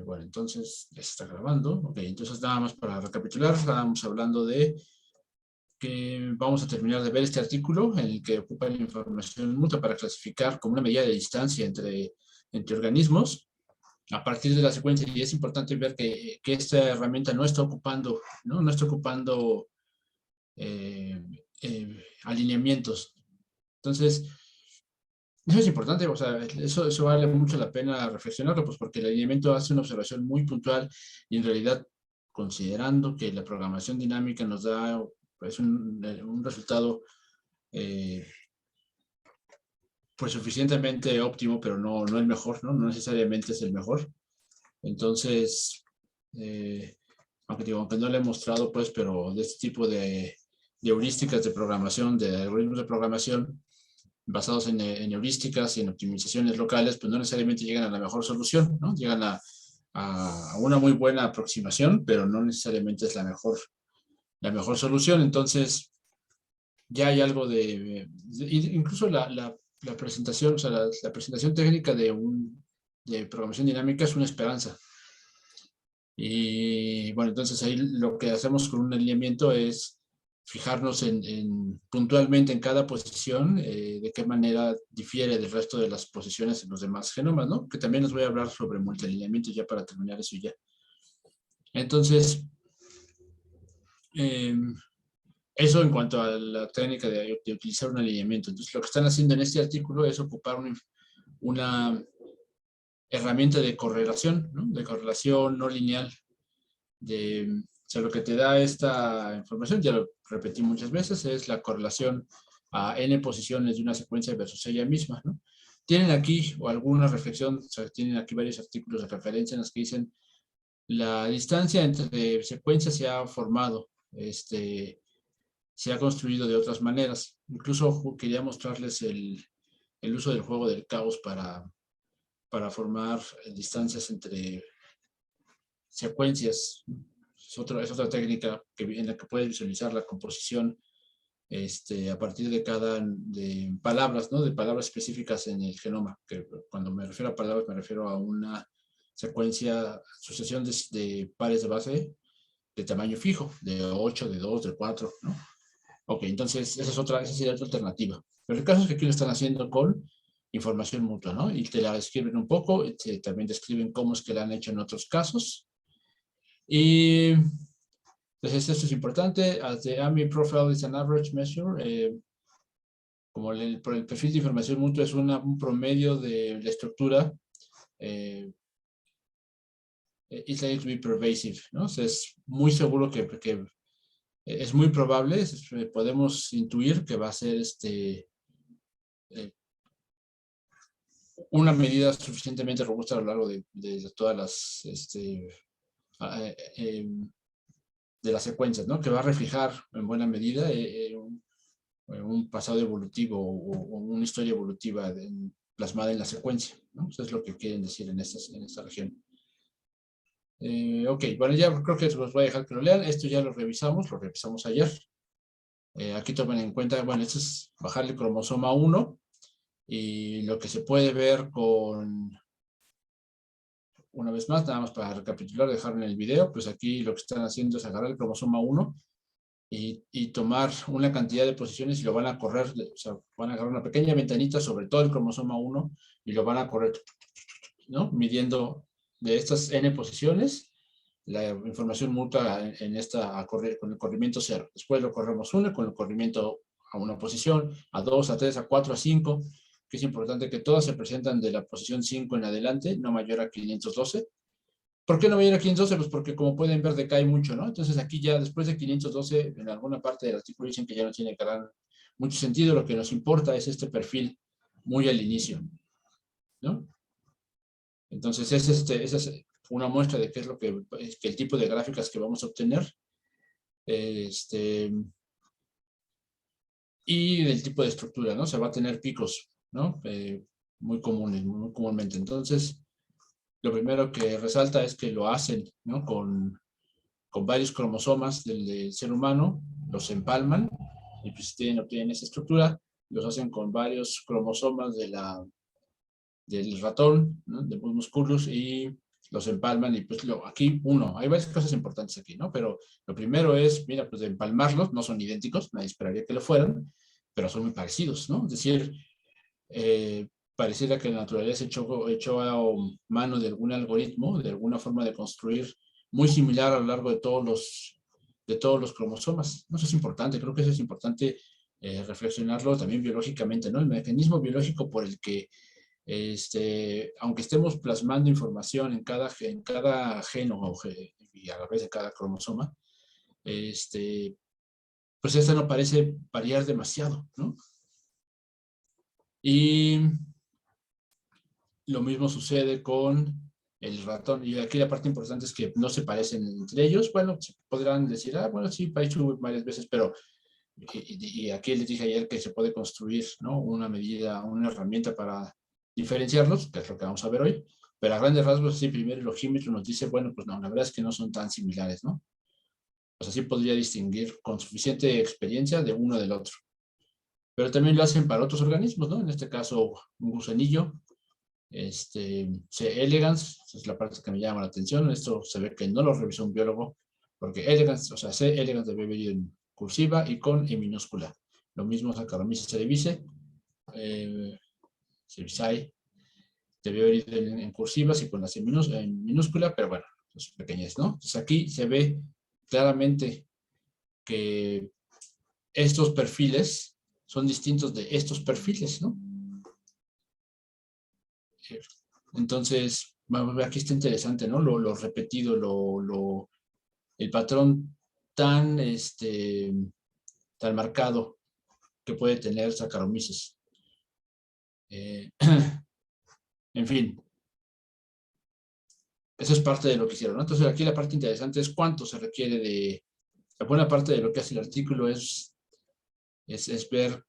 Bueno, entonces ya se está grabando. Ok, entonces nada más para recapitular, estábamos hablando de que vamos a terminar de ver este artículo en el que ocupa la información mutua para clasificar como una medida de distancia entre organismos a partir de la secuencia. Y es importante ver que esta herramienta no está ocupando, no está ocupando alineamientos. Entonces, eso es importante, o sea, eso vale mucho la pena reflexionarlo, pues porque el alineamiento hace una observación muy puntual y en realidad, considerando que la programación dinámica nos da pues, un resultado pues suficientemente óptimo, pero no el mejor, ¿no? No necesariamente es el mejor. Entonces, aunque no le he mostrado, pues, pero de este tipo de heurísticas de programación, de algoritmos de programación, basados en heurísticas y en optimizaciones locales, pues no necesariamente llegan a la mejor solución, ¿no? Llegan a una muy buena aproximación, pero no necesariamente es la mejor solución. Entonces, ya hay algo incluso la presentación, o sea, la presentación técnica de programación dinámica es una esperanza. Y bueno, entonces ahí lo que hacemos con un alineamiento es fijarnos puntualmente en cada posición, de qué manera difiere del resto de las posiciones en los demás genomas, ¿no? Que también les voy a hablar sobre multialineamiento ya para terminar eso ya. Entonces, eso en cuanto a la técnica de utilizar un alineamiento. Entonces, lo que están haciendo en este artículo es ocupar una herramienta de correlación, ¿no? De correlación no lineal. O sea, lo que te da esta información, ya lo repetí muchas veces, es la correlación a n posiciones de una secuencia versus ella misma, ¿no? Tienen aquí o alguna reflexión, o sea, tienen aquí varios artículos de referencia en los que dicen la distancia entre secuencias se ha formado, se ha construido de otras maneras. Incluso quería mostrarles el uso del juego del caos para formar distancias entre secuencias. Es otra técnica en la que puedes visualizar la composición a partir de palabras, ¿no? De palabras específicas en el genoma. Que cuando me refiero a palabras, me refiero a una secuencia, sucesión de pares de base de tamaño fijo, de 8, de 2, de 4, ¿no? Ok, entonces esa sería otra alternativa. Pero el caso es que aquí lo están haciendo con información mutua, ¿no? Y te la describen un poco, también describen cómo es que la han hecho en otros casos. Y entonces esto es importante. As the AMI profile is an average measure, como el perfil de información mutua es un promedio de la estructura, it's likely to be pervasive, ¿no? O sea, es muy seguro que es muy probable, podemos intuir que va a ser una medida suficientemente robusta a lo largo de todas las de las secuencias, ¿no? Que va a reflejar en buena medida un pasado evolutivo o una historia evolutiva plasmada en la secuencia, ¿no? Eso es lo que quieren decir en esta región. Ok, bueno, ya creo que los voy a dejar que lo lean. Esto ya lo revisamos ayer. Aquí tomen en cuenta, bueno, esto es bajarle cromosoma 1 y lo que se puede ver una vez más, nada más para recapitular, dejar en el video, pues aquí lo que están haciendo es agarrar el cromosoma 1 y tomar una cantidad de posiciones y lo van a correr, o sea, van a agarrar una pequeña ventanita sobre todo el cromosoma 1 y lo van a correr, ¿no? Midiendo de estas n posiciones la información mutua con el corrimiento 0. Después lo corremos 1 con el corrimiento a una posición, a 2, a 3, a 4, a 5, que es importante que todas se presentan de la posición 5 en adelante, no mayor a 512. ¿Por qué no mayor a 512? Pues porque como pueden ver decae mucho, ¿no? Entonces aquí ya después de 512, en alguna parte del artículo dicen que ya no tiene mucho sentido, lo que nos importa es este perfil muy al inicio, ¿no? Entonces esa es una muestra de qué es que el tipo de gráficas que vamos a obtener, y del tipo de estructura, ¿no? Se va a tener picos, ¿no? Muy comúnmente. Entonces, lo primero que resalta es que lo hacen, ¿no? Con varios cromosomas del ser humano, los empalman y pues obtienen esa estructura, los hacen con varios cromosomas del ratón, ¿no? De musculus, y los empalman y pues aquí hay varias cosas importantes aquí, ¿no? Pero lo primero es, mira, pues de empalmarlos, no son idénticos, nadie esperaría que lo fueran, pero son muy parecidos, ¿no? Es decir, pareciera que la naturaleza echó a mano de algún algoritmo, de alguna forma de construir muy similar a lo largo de todos los cromosomas. ¿No? Eso es importante, creo que eso es importante reflexionarlo también biológicamente, ¿no? El mecanismo biológico por el que aunque estemos plasmando información en cada gen y a la vez en cada cromosoma, pues esta no parece variar demasiado, ¿no? Y lo mismo sucede con el ratón. Y aquí la parte importante es que no se parecen entre ellos. Bueno, podrán decir, bueno, sí, Paichu varias veces, pero y aquí les dije ayer que se puede construir, ¿no? Una medida, una herramienta para diferenciarlos, que es lo que vamos a ver hoy. Pero a grandes rasgos, sí, primero el ojímetro nos dice, bueno, pues no, la verdad es que no son tan similares, ¿no? Pues así podría distinguir con suficiente experiencia de uno del otro. Pero también lo hacen para otros organismos, ¿no? En este caso, un gusanillo, C. elegans, esa es la parte que me llama la atención. Esto se ve que no lo revisó un biólogo, porque elegans, o sea, C. elegans debe venir en cursiva y con E minúscula. Lo mismo Saccharomyces cerevisiae, cerevisiae, debe venir en cursivas y con la C en minúscula, pero bueno, es pequeñez, ¿no? Entonces aquí se ve claramente que estos perfiles son distintos de estos perfiles, ¿no? Entonces, aquí está interesante, ¿no? Lo repetido, el patrón tan, tan marcado que puede tener Saccharomyces. En fin, eso es parte de lo que hicieron, ¿no? Entonces, aquí la parte interesante es cuánto se requiere de... La buena parte de lo que hace el artículo es ver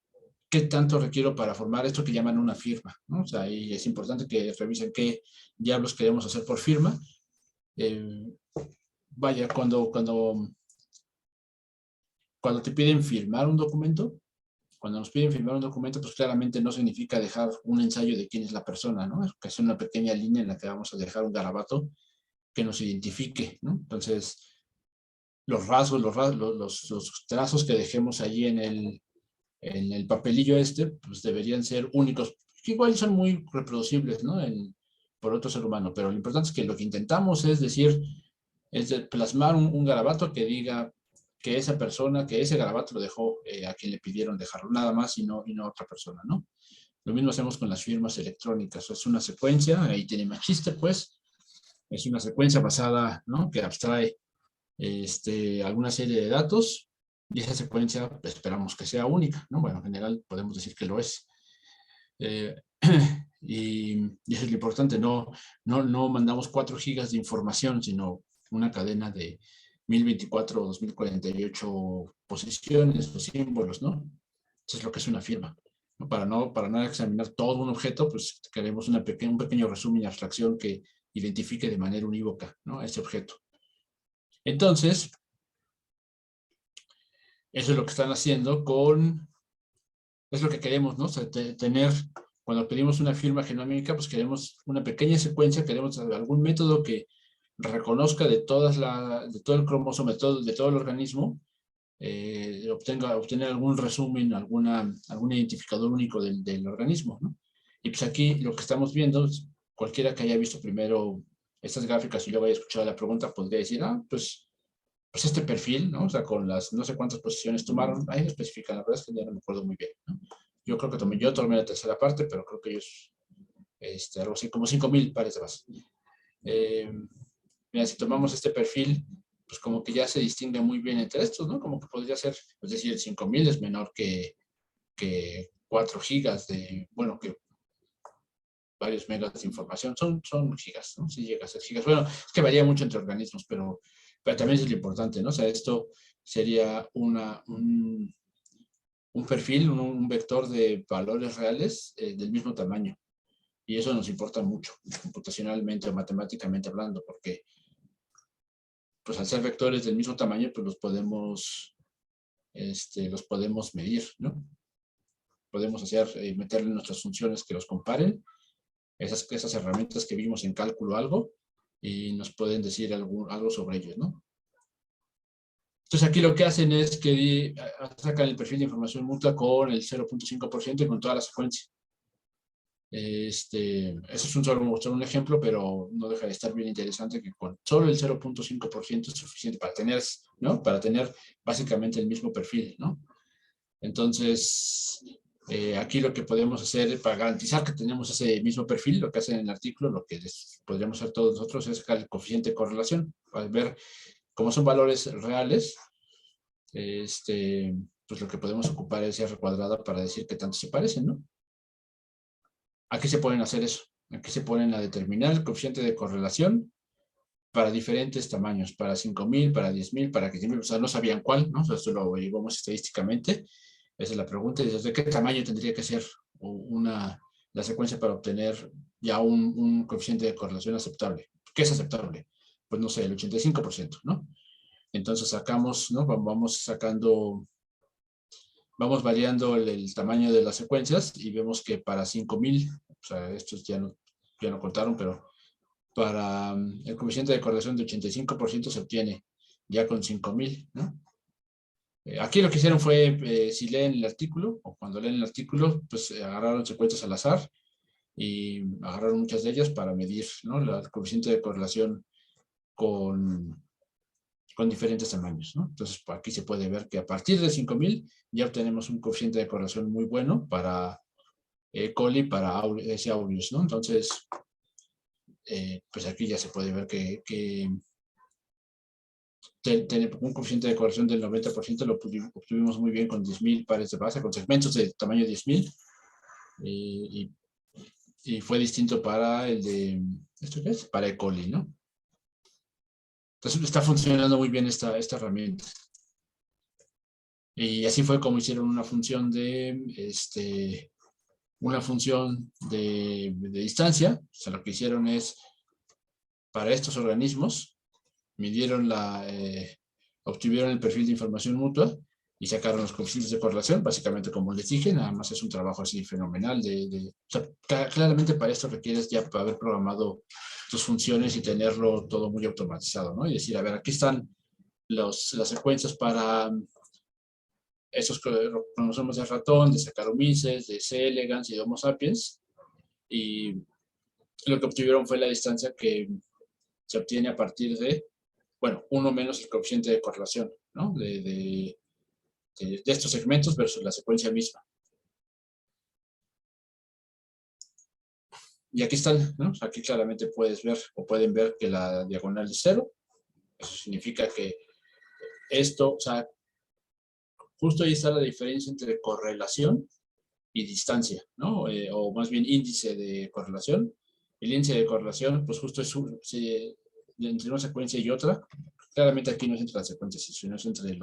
qué tanto requiero para formar esto que llaman una firma, ¿no? O sea, y es importante que revisen qué diablos queremos hacer por firma. Vaya, cuando te piden firmar un documento, cuando nos piden firmar un documento, pues claramente no significa dejar un ensayo de quién es la persona, ¿no? Es que es una pequeña línea en la que vamos a dejar un garabato que nos identifique, ¿no? Entonces, los rasgos, los trazos que dejemos allí en el papelillo pues deberían ser únicos, que igual son muy reproducibles, ¿no? Por otro ser humano, pero lo importante es que lo que intentamos es decir, es de plasmar un garabato que diga que esa persona, que ese garabato lo dejó a quien le pidieron dejarlo, nada más y no a otra persona, ¿no? Lo mismo hacemos con las firmas electrónicas, es una secuencia, ahí tiene más chiste, pues, es una secuencia basada, ¿no? Que abstrae alguna serie de datos y esa secuencia esperamos que sea única, ¿no? Bueno, en general podemos decir que lo es. Eh, y eso es lo importante, no mandamos 4 gigas de información, sino una cadena de 1024 o 2048 posiciones o símbolos, ¿no? Eso es lo que es una firma. ¿No? Para no examinar todo un objeto, pues queremos un pequeño resumen y abstracción que identifique de manera unívoca, ¿no? Ese objeto. Entonces, eso es lo que están haciendo es lo que queremos, ¿no? O sea, cuando pedimos una firma genómica, pues queremos una pequeña secuencia, queremos algún método que reconozca de todo el cromosoma, de todo el organismo, obtener algún resumen, algún identificador único del organismo, ¿no? Y pues aquí lo que estamos viendo, cualquiera que haya visto primero estas gráficas y luego haya escuchado la pregunta, podría decir, pues este perfil, ¿no? O sea, con las no sé cuántas posiciones tomaron, ahí lo especifican, la verdad es que ya no me acuerdo muy bien, ¿no? Yo creo que yo tomé la tercera parte, pero creo que ellos, algo así como 5,000 pares de base. Mira, si tomamos este perfil, pues como que ya se distingue muy bien entre estos, ¿no? Como que podría ser, es decir, 5,000 es menor que 4 gigas bueno, que varios megas de información, son gigas, ¿no? Sí llega a ser gigas. Bueno, es que varía mucho entre organismos, pero también es lo importante, ¿no? O sea, esto sería un perfil, un vector de valores reales del mismo tamaño. Y eso nos importa mucho, computacionalmente o matemáticamente hablando, porque pues al ser vectores del mismo tamaño, pues los podemos medir, ¿no? Podemos meterle nuestras funciones que los comparen, esas herramientas que vimos en cálculo algo, y nos pueden decir algo sobre ellos, ¿no? Entonces aquí lo que hacen es que sacan el perfil de información mutua con el 0.5% y con toda la secuencia. Eso es solo un ejemplo, pero no deja de estar bien interesante que con solo el 0.5% es suficiente para tener, ¿no? Para tener básicamente el mismo perfil, ¿no? Entonces, aquí lo que podemos hacer para garantizar que tenemos ese mismo perfil, lo que hace en el artículo, lo que podríamos hacer todos nosotros es sacar el coeficiente de correlación, para ver cómo son valores reales, pues lo que podemos ocupar es R cuadrada para decir qué tanto se parecen, ¿no? Aquí se pueden hacer eso. Aquí se ponen a determinar el coeficiente de correlación para diferentes tamaños, para 5,000, para 10,000, para 15,000, o sea, no sabían cuál, ¿no? O sea, esto lo averiguamos estadísticamente. Esa es la pregunta, y desde qué tamaño tendría que ser la secuencia para obtener ya un coeficiente de correlación aceptable. ¿Qué es aceptable? Pues no sé, el 85%, ¿no? Entonces sacamos, ¿no? Vamos variando el tamaño de las secuencias y vemos que para 5,000, o sea, estos ya no contaron, pero para el coeficiente de correlación de 85% se obtiene ya con 5,000, ¿no? Aquí lo que hicieron fue, si leen el artículo, o cuando leen el artículo, pues agarraron secuencias al azar y agarraron muchas de ellas para medir, ¿no? El coeficiente de correlación con diferentes tamaños, ¿no? Entonces, aquí se puede ver que a partir de 5,000 ya obtenemos un coeficiente de correlación muy bueno para coli, para S. aureus, ¿no? Entonces, pues aquí ya se puede ver que tener un coeficiente de correlación del 90% lo obtuvimos muy bien con 10,000 pares de base, con segmentos de tamaño 10,000, y fue distinto para el de, ¿esto qué es? Para E. coli, ¿no? Entonces está funcionando muy bien esta herramienta. Y así fue como hicieron una función de distancia. O sea, lo que hicieron es, para estos organismos, midieron obtuvieron el perfil de información mutua y sacaron los coeficientes de correlación, básicamente como les dije, nada más es un trabajo así fenomenal. O sea, claramente para esto requieres ya haber programado tus funciones y tenerlo todo muy automatizado, ¿no? Y decir, a ver, aquí están las secuencias para esos cromosomas de ratón, de Saccharomyces, de C. elegans y de Homo sapiens, y lo que obtuvieron fue la distancia que se obtiene a partir de, bueno, uno menos el coeficiente de correlación, ¿no? De estos segmentos versus la secuencia misma. Y aquí están, ¿no? Aquí claramente puedes ver, o pueden ver, que la diagonal es 0. Eso significa que esto, o sea, justo ahí está la diferencia entre correlación y distancia, ¿no? O más bien índice de correlación. El índice de correlación, pues justo es entre una secuencia y otra. Claramente aquí no es entre las secuencias, sino es entre el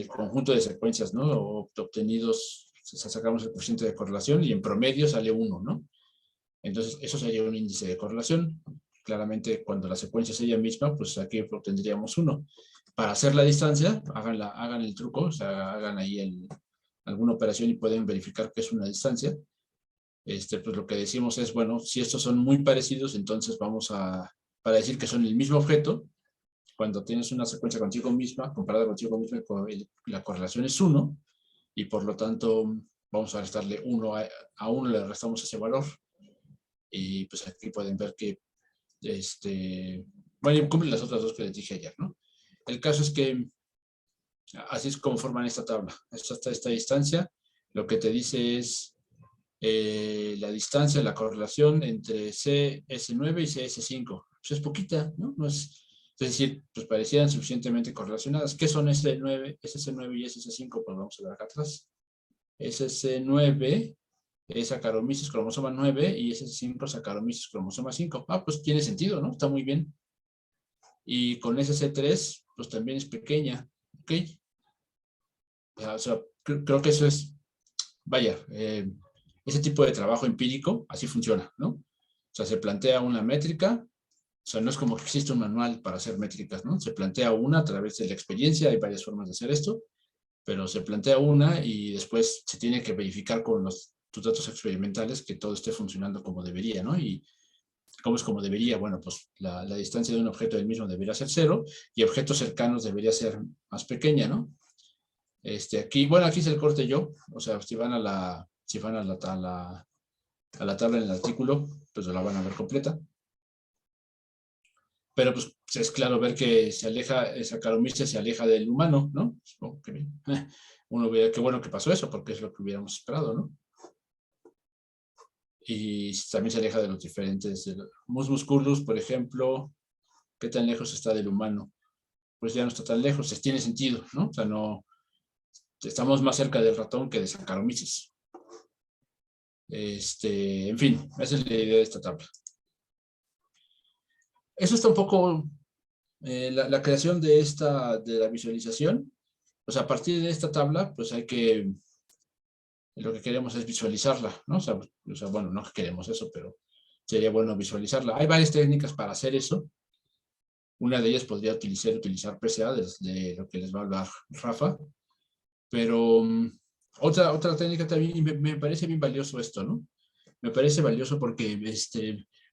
conjunto de secuencias, ¿no? Obtenidos, sacamos el coeficiente de correlación y en promedio sale 1, ¿no? Entonces, eso sería un índice de correlación. Claramente, cuando la secuencia es ella misma, pues aquí obtendríamos 1. Para hacer la distancia, hagan el truco, o sea, hagan ahí alguna operación y pueden verificar que es una distancia. Pues lo que decimos es, bueno, si estos son muy parecidos, entonces para decir que son el mismo objeto, cuando tienes una secuencia contigo misma, comparada contigo misma, la correlación es 1, y por lo tanto vamos a restarle 1 a 1, le restamos ese valor, y pues aquí pueden ver que bueno, cumple las otras dos que les dije ayer, ¿no? El caso es que así es como forman esta tabla. Esta distancia, lo que te dice es la distancia, la correlación entre CS9 y CS5. Pues es poquita, ¿no? Es decir, pues parecían suficientemente correlacionadas. ¿Qué son SC9 y SC5? Pues vamos a ver acá atrás. SC9 es Saccharomyces cromosoma 9 y SC5 Saccharomyces cromosoma 5. Ah, pues tiene sentido, ¿no? Está muy bien. Y con SC3, pues también es pequeña, ¿ok? O sea, creo que eso es, vaya, ese tipo de trabajo empírico, así funciona, ¿no? O sea, se plantea una métrica, o sea, no es como que existe un manual para hacer métricas, ¿no? Se plantea una a través de la experiencia, hay varias formas de hacer esto, pero se plantea una y después se tiene que verificar con tus datos experimentales que todo esté funcionando como debería, ¿no? Y ¿Cómo es como debería? Bueno, pues la distancia de un objeto del mismo debería ser 0 y objetos cercanos debería ser más pequeña, ¿no? Aquí, bueno, aquí es el corte yo, o sea, si van a la tabla en el artículo, pues la van a ver completa. Pero pues es claro ver que se aleja, esa Saccharomyces se aleja del humano, ¿no? Oh, qué bien. Uno ve qué bueno que pasó eso, porque es lo que hubiéramos esperado, ¿no? Y también se aleja de los diferentes, Mus musculus, por ejemplo, ¿qué tan lejos está del humano? Pues ya no está tan lejos, tiene sentido, ¿no? O sea, no, estamos más cerca del ratón que de Saccharomyces. En fin, esa es la idea de esta tabla. Eso está un poco, la creación de la visualización. Pues a partir de esta tabla, pues lo que queremos es visualizarla, ¿no? O sea, bueno, no queremos eso, pero sería bueno visualizarla. Hay varias técnicas para hacer eso. Una de ellas podría utilizar PCA, de lo que les va a hablar Rafa, pero otra técnica también, me parece bien valioso esto, ¿no? Me parece valioso porque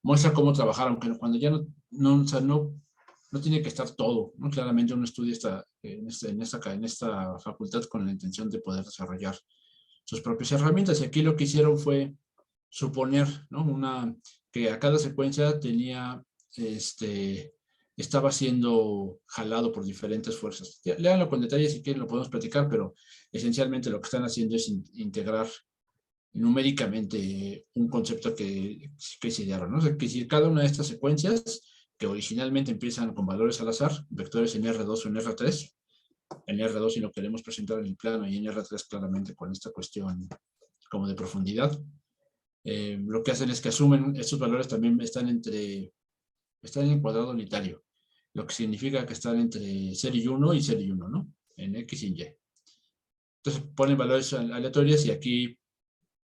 muestra cómo trabajar, aunque cuando ya o sea, no tiene que estar todo, ¿no? Claramente uno estudia en esta facultad con la intención de poder desarrollar sus propias herramientas. Y aquí lo que hicieron fue suponer, ¿no? Que a cada secuencia estaba siendo jalado por diferentes fuerzas. Léanlo con detalle si quieren, lo podemos platicar, pero esencialmente lo que están haciendo es integrar numéricamente un concepto que se idearon, ¿no? O sea, que si cada una de estas secuencias, que originalmente empiezan con valores al azar, vectores en R2 o en R3, en R2 si lo queremos presentar en el plano y en R3 claramente con esta cuestión como de profundidad, lo que hacen es que asumen estos valores también están en el cuadrado unitario, lo que significa que están entre 0 y 1 y 0 y 1, ¿no? En X y en Y. Entonces ponen valores aleatorios y aquí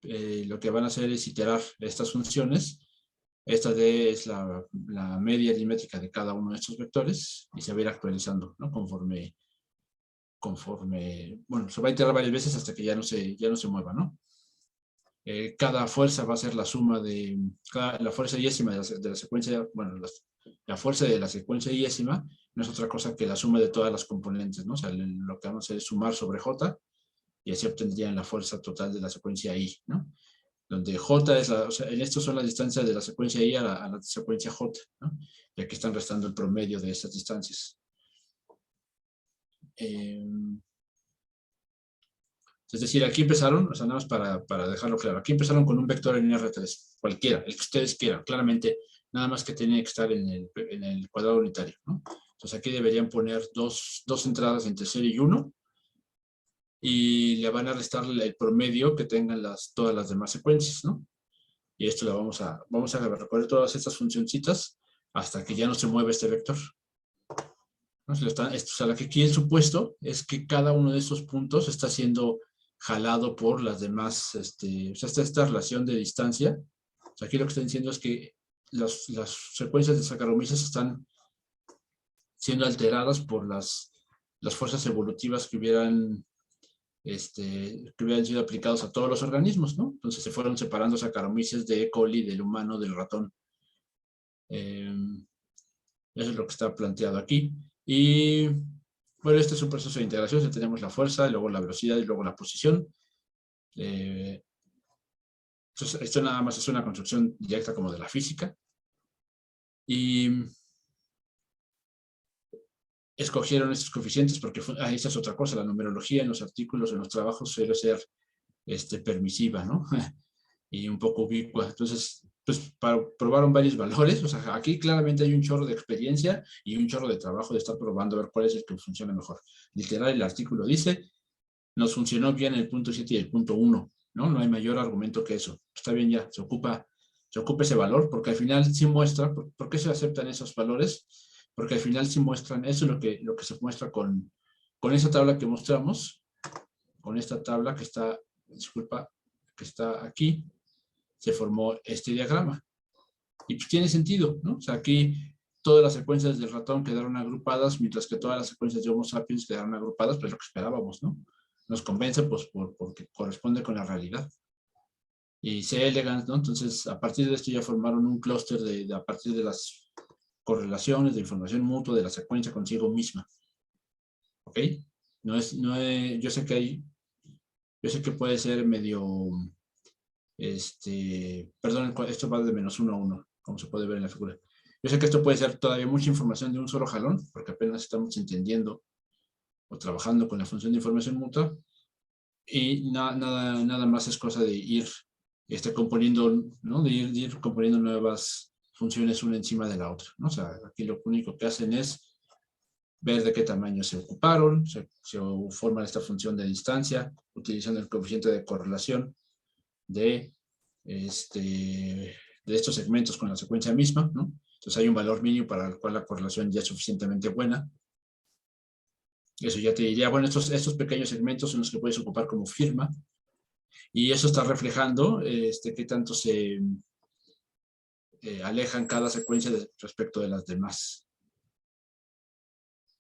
lo que van a hacer es iterar estas funciones. Esta D es la media aritmética de cada uno de estos vectores y se va a ir actualizando, ¿no? Conforme, bueno, se va a iterar varias veces hasta que ya no se mueva, ¿no? Cada fuerza va a ser la suma de la fuerza yésima de la secuencia, bueno, la fuerza de la secuencia yésima no es otra cosa que la suma de todas las componentes, ¿no? O sea, lo que vamos a hacer es sumar sobre J y así obtendrían la fuerza total de la secuencia I, ¿no? Donde J es o sea, en esto son las distancias de la secuencia I a la secuencia J, ¿no? Y aquí están restando el promedio de estas distancias. Es decir, aquí empezaron, o sea, nada más para dejarlo claro, aquí empezaron con un vector en R3, cualquiera, el que ustedes quieran, claramente, nada más que tiene que estar en el cuadrado unitario, ¿no? Entonces aquí deberían poner dos entradas entre 0 y 1, y le van a restar el promedio que tengan todas las demás secuencias, ¿no? Y esto lo vamos a recorrer todas estas funcioncitas hasta que ya no se mueve este vector. ¿No? O sea, aquí el supuesto es que cada uno de estos puntos está siendo jalado por las demás, o sea, esta relación de distancia. O sea, aquí lo que están diciendo es que las secuencias de Saccharomyces están siendo alteradas por las fuerzas evolutivas que hubieran sido aplicados a todos los organismos, ¿no? Entonces se fueron separando Saccharomyces de E. coli, del humano, del ratón. Eso es lo que está planteado aquí. Y bueno, este es un proceso de integración. Tenemos la fuerza, luego la velocidad y luego la posición. Entonces, esto nada más es una construcción directa como de la física. Y escogieron estos coeficientes porque esa es otra cosa. La numerología en los artículos, en los trabajos suele ser permisiva, ¿no? Y un poco ubicua. Entonces, pues probaron varios valores. O sea, aquí claramente hay un chorro de experiencia y un chorro de trabajo de estar probando a ver cuál es el que funciona mejor. Literal, el artículo dice, nos funcionó bien el punto 7 y el punto 1, ¿no? No hay mayor argumento que eso. Está bien ya, se ocupa ese valor, porque al final sí muestra, ¿por qué se aceptan esos valores? Porque al final sí muestran, eso es lo que se muestra con esa tabla que mostramos, con esta tabla que está, disculpa, que está aquí, se formó este diagrama. Y pues tiene sentido, ¿no? O sea, aquí todas las secuencias del ratón quedaron agrupadas, mientras que todas las secuencias de Homo sapiens quedaron agrupadas, pues lo que esperábamos, ¿no? Nos convence, pues, porque corresponde con la realidad. y C. elegans, ¿no? Entonces, a partir de esto ya formaron un clúster a partir de las correlaciones de información mutua de la secuencia consigo misma. ¿Ok? Yo sé que puede ser medio, perdón, esto va de -1 a 1, como se puede ver en la figura. Yo sé que esto puede ser todavía mucha información de un solo jalón, porque apenas estamos entendiendo o trabajando con la función de información mutua, y nada más es cosa de ir componiendo, ¿no? De ir componiendo nuevas funciones una encima de la otra, ¿no? O sea, aquí lo único que hacen es ver de qué tamaño se ocuparon, se forma esta función de distancia, utilizando el coeficiente de correlación de, de estos segmentos con la secuencia misma, ¿no? Entonces hay un valor mínimo para el cual la correlación ya es suficientemente buena. Eso ya te diría, bueno, estos pequeños segmentos son los que puedes ocupar como firma, y eso está reflejando qué tanto se alejan cada secuencia respecto de las demás.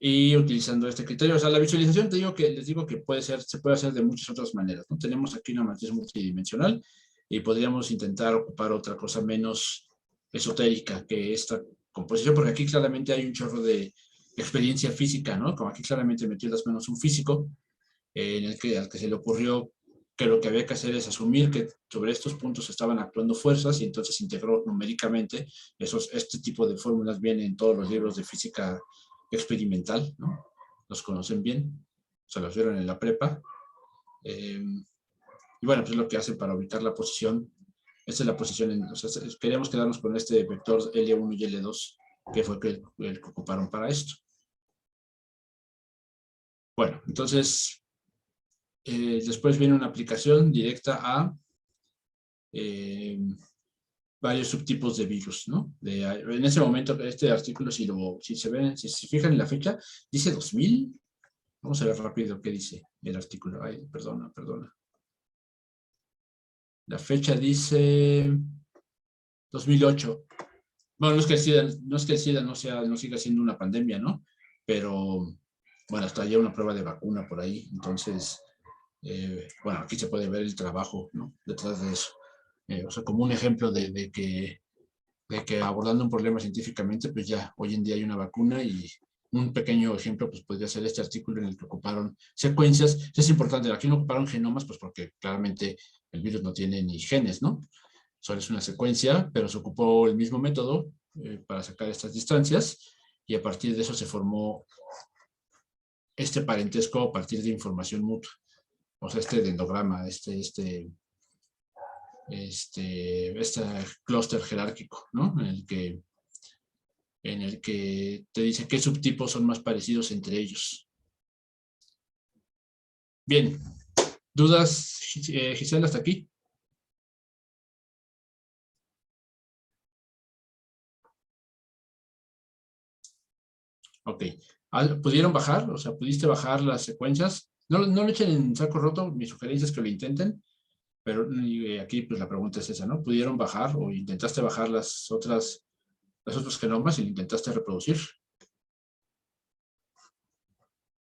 Y utilizando este criterio, o sea, la visualización les digo que se puede hacer de muchas otras maneras, ¿no? Tenemos aquí una matriz multidimensional y podríamos intentar ocupar otra cosa menos esotérica que esta composición, porque aquí claramente hay un chorro de experiencia física, ¿no? Como aquí claramente metió las manos un físico, al que se le ocurrió que lo que había que hacer es asumir que sobre estos puntos estaban actuando fuerzas, y entonces integró numéricamente este tipo de fórmulas. Vienen en todos los libros de física experimental, ¿no? Los conocen bien, se los vieron en la prepa. Y bueno, pues es lo que hacen para ubicar la posición. Esta es la posición, o sea, queríamos quedarnos con este vector L1 y L2, que fue el que ocuparon para esto. Bueno, entonces, después viene una aplicación directa a varios subtipos de virus, ¿no? En ese momento, este artículo, si se fijan en la fecha, dice 2000. Vamos a ver rápido qué dice el artículo. Ay, perdona. La fecha dice 2008. Bueno, no es que el SIDA no siga siendo una pandemia, ¿no? Pero, bueno, hasta ya una prueba de vacuna por ahí. Entonces, bueno, aquí se puede ver el trabajo, ¿no? Detrás de eso. O sea, como un ejemplo de que abordando un problema científicamente, pues ya hoy en día hay una vacuna. Y un pequeño ejemplo, pues podría ser este artículo en el que ocuparon secuencias. Es importante, aquí no ocuparon genomas, pues porque claramente el virus no tiene ni genes, ¿no? Solo es una secuencia, pero se ocupó el mismo método para sacar estas distancias, y a partir de eso se formó este parentesco a partir de información mutua. O sea, este dendrograma, este clúster jerárquico, ¿no? En el que te dice qué subtipos son más parecidos entre ellos. Bien, ¿dudas, Gisela, hasta aquí? Ok. ¿Pudieron bajar? O sea, ¿pudiste bajar las secuencias? No lo echen en saco roto, mi sugerencia es que lo intenten, pero aquí pues la pregunta es esa, ¿no? ¿Pudieron bajar o intentaste bajar los otros genomas y lo intentaste reproducir?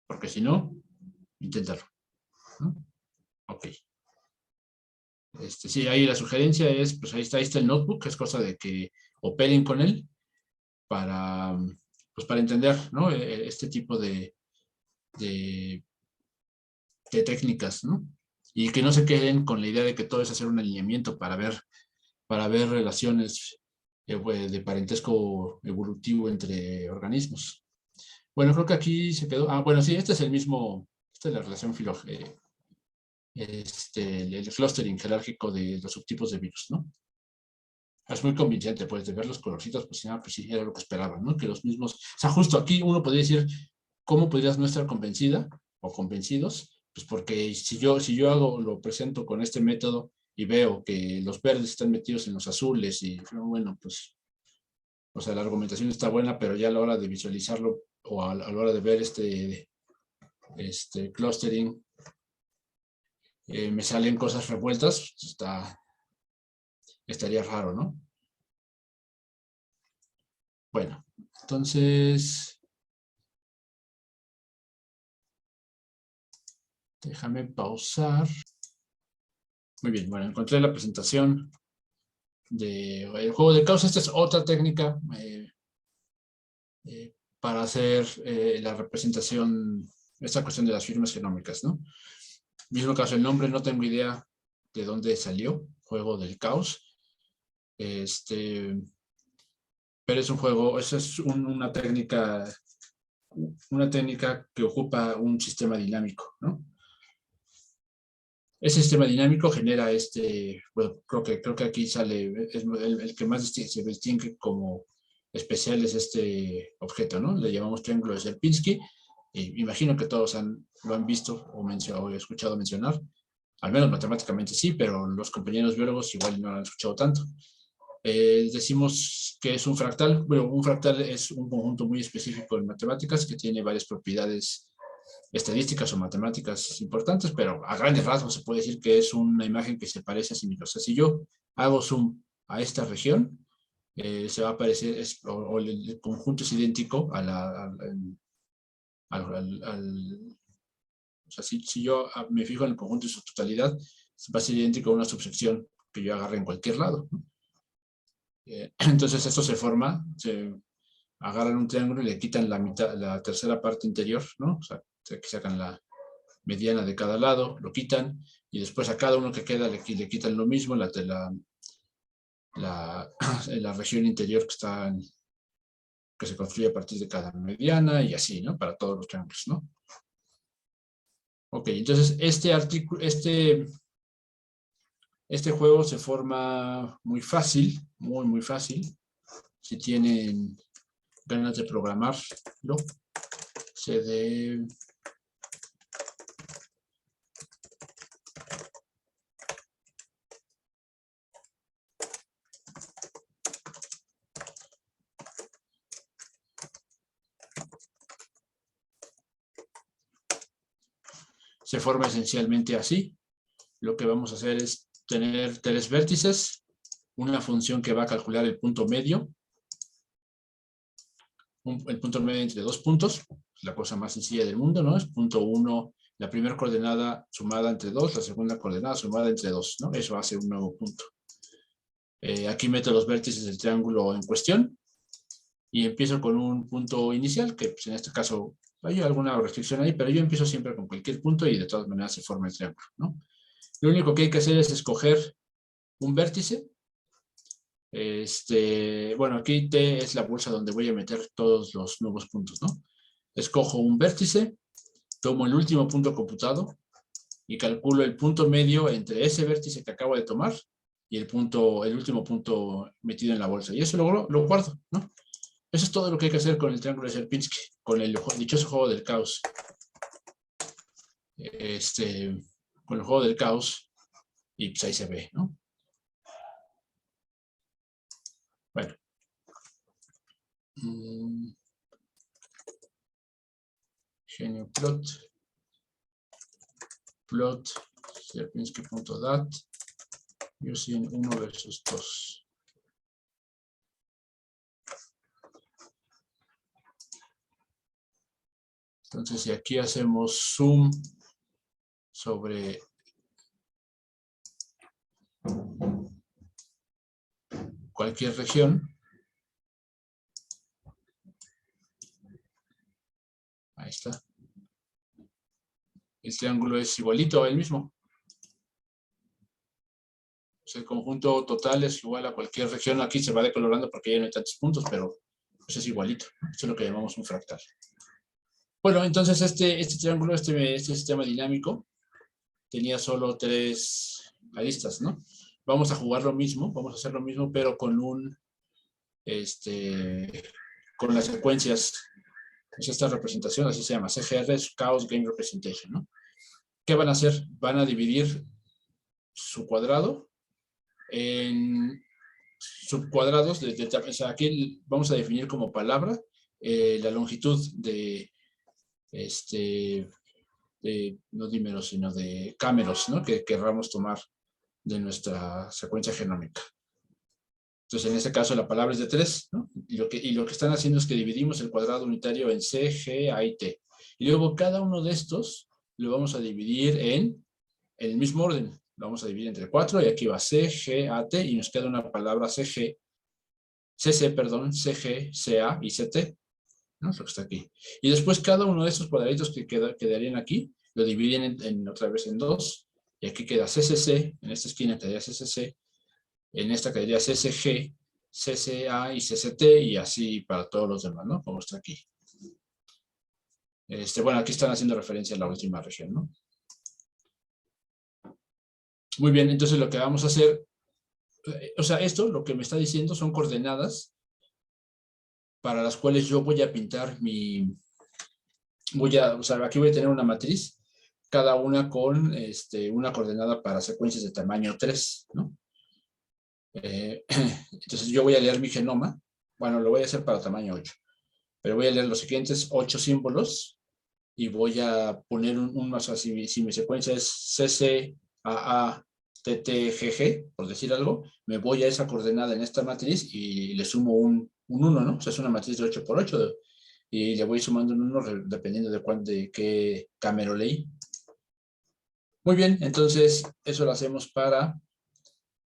Porque si no, inténtalo, ¿no? Ok. Sí, ahí la sugerencia es, pues ahí está el notebook, es cosa de que operen con él para, pues para entender, ¿no? Este tipo de, de técnicas, ¿no? Y que no se queden con la idea de que todo es hacer un alineamiento para ver relaciones de parentesco evolutivo entre organismos. Bueno, creo que aquí se quedó. Bueno, sí, este es el mismo, esta es la relación el clustering jerárquico de los subtipos de virus, ¿no? Es muy convincente, pues, de ver los colorcitos, pues sí, era lo que esperaban, ¿no? Que los mismos, o sea, justo aquí uno podría decir, ¿cómo podrías no estar convencida o convencidos? Pues porque si yo lo presento con este método y veo que los verdes están metidos en los azules y, bueno, pues, o sea, la argumentación está buena, pero ya a la hora de visualizarlo o a la hora de ver este clustering, me salen cosas revueltas, estaría raro, ¿no? Bueno, entonces, déjame pausar. Muy bien, bueno, encontré la presentación del juego del caos. Esta es otra técnica para hacer la representación, esta cuestión de las firmas genómicas, ¿no? Mismo caso, el nombre no tengo idea de dónde salió, juego del caos. Pero es un juego, esa es una técnica que ocupa un sistema dinámico, ¿no? Ese sistema dinámico genera bueno, creo que aquí sale, es el que más se distingue como especial es este objeto, ¿no? Le llamamos triángulo de Sierpinski, y imagino que todos lo han visto o escuchado mencionar, al menos matemáticamente sí, pero los compañeros biólogos igual no lo han escuchado tanto. Decimos que es un fractal. Bueno, un fractal es un conjunto muy específico en matemáticas que tiene varias propiedades estadísticas o matemáticas importantes, pero a grandes rasgos se puede decir que es una imagen que se parece a sí misma. O sea, si yo hago zoom a esta región, se va a aparecer, o el conjunto es idéntico o sea, si yo me fijo en el conjunto en su totalidad, va a ser idéntico a una subsección que yo agarre en cualquier lado, ¿no? Entonces esto se agarran un triángulo y le quitan la tercera parte interior, ¿no? O sea, que sacan la mediana de cada lado, lo quitan, y después a cada uno que queda le quitan lo mismo, la región interior que se construye a partir de cada mediana, y así, ¿no? Para todos los triángulos, ¿no? Ok, entonces este juego se forma muy fácil, muy fácil, si tienen ganas de programarlo. Se forma esencialmente así. Lo que vamos a hacer es tener 3 vértices, una función que va a calcular el punto medio, el punto medio entre 2 puntos, la cosa más sencilla del mundo, ¿no? Es punto 1, la primera coordenada sumada entre 2, la segunda coordenada sumada entre 2, ¿no? Eso hace un nuevo punto. Aquí meto los vértices del triángulo en cuestión y empiezo con un punto inicial, que pues, en este caso hay alguna restricción ahí, pero yo empiezo siempre con cualquier punto y de todas maneras se forma el triángulo, ¿no? Lo único que hay que hacer es escoger un vértice. Bueno, aquí T es la bolsa donde voy a meter todos los nuevos puntos, ¿no? Escojo un vértice, tomo el último punto computado y calculo el punto medio entre ese vértice que acabo de tomar y el último punto metido en la bolsa. Y eso lo guardo, ¿no? Eso es todo lo que hay que hacer con el triángulo de Sierpinski, con el dichoso juego del caos. Con el juego del caos, y pues ahí se ve, ¿no? Bueno. Genio plot Sierpinski.dat using 1 versus 2. Entonces, si aquí hacemos zoom sobre cualquier región, ahí está. El triángulo es igualito a él mismo. Pues el conjunto total es igual a cualquier región. Aquí se va decolorando porque ya no hay tantos puntos, pero pues es igualito. Esto es lo que llamamos un fractal. Bueno, entonces este triángulo, este sistema dinámico, tenía solo 3 aristas, ¿no? Vamos a jugar lo mismo, vamos a hacer lo mismo, pero con con las secuencias. Pues esta representación, así se llama, CGR, es Chaos Game Representation, ¿no? ¿Qué van a hacer? Van a dividir su cuadrado en subcuadrados. O sea, aquí vamos a definir como palabra la longitud no dímeros, sino de cámeros, ¿no? Que querramos tomar de nuestra secuencia genómica. Entonces, en este caso, la palabra es de 3, ¿no? Y lo que están haciendo es que dividimos el cuadrado unitario en C, G, A y T. Y luego cada uno de estos lo vamos a dividir en el mismo orden. lo vamos a dividir entre 4 y aquí va C, G, A, T y nos queda una palabra CG, CC, perdón, CG, CA y CT, ¿no? Lo que está aquí. Y después cada uno de estos cuadraditos que quedarían aquí, lo dividen otra vez en 2 y aquí queda CCC, en esta esquina quedaría CCC, en esta quedaría CCG, CCA y CCT y así para todos los demás, ¿no? Como está aquí. Bueno, aquí están haciendo referencia a la última región, ¿no? Muy bien, entonces lo que vamos a hacer, o sea, esto lo que me está diciendo son coordenadas para las cuales yo voy a pintar o sea, aquí voy a tener una matriz, cada una con una coordenada para secuencias de tamaño 3, ¿no? Entonces yo voy a leer mi genoma, bueno, lo voy a hacer para tamaño 8, pero voy a leer los siguientes 8 símbolos y voy a poner o sea, si mi secuencia es CCAATTGG, por decir algo, me voy a esa coordenada en esta matriz y le sumo un 1, ¿no? O sea, es una matriz de 8 por 8 y le voy sumando un 1 dependiendo de qué cámara leí. Muy bien, entonces eso lo hacemos para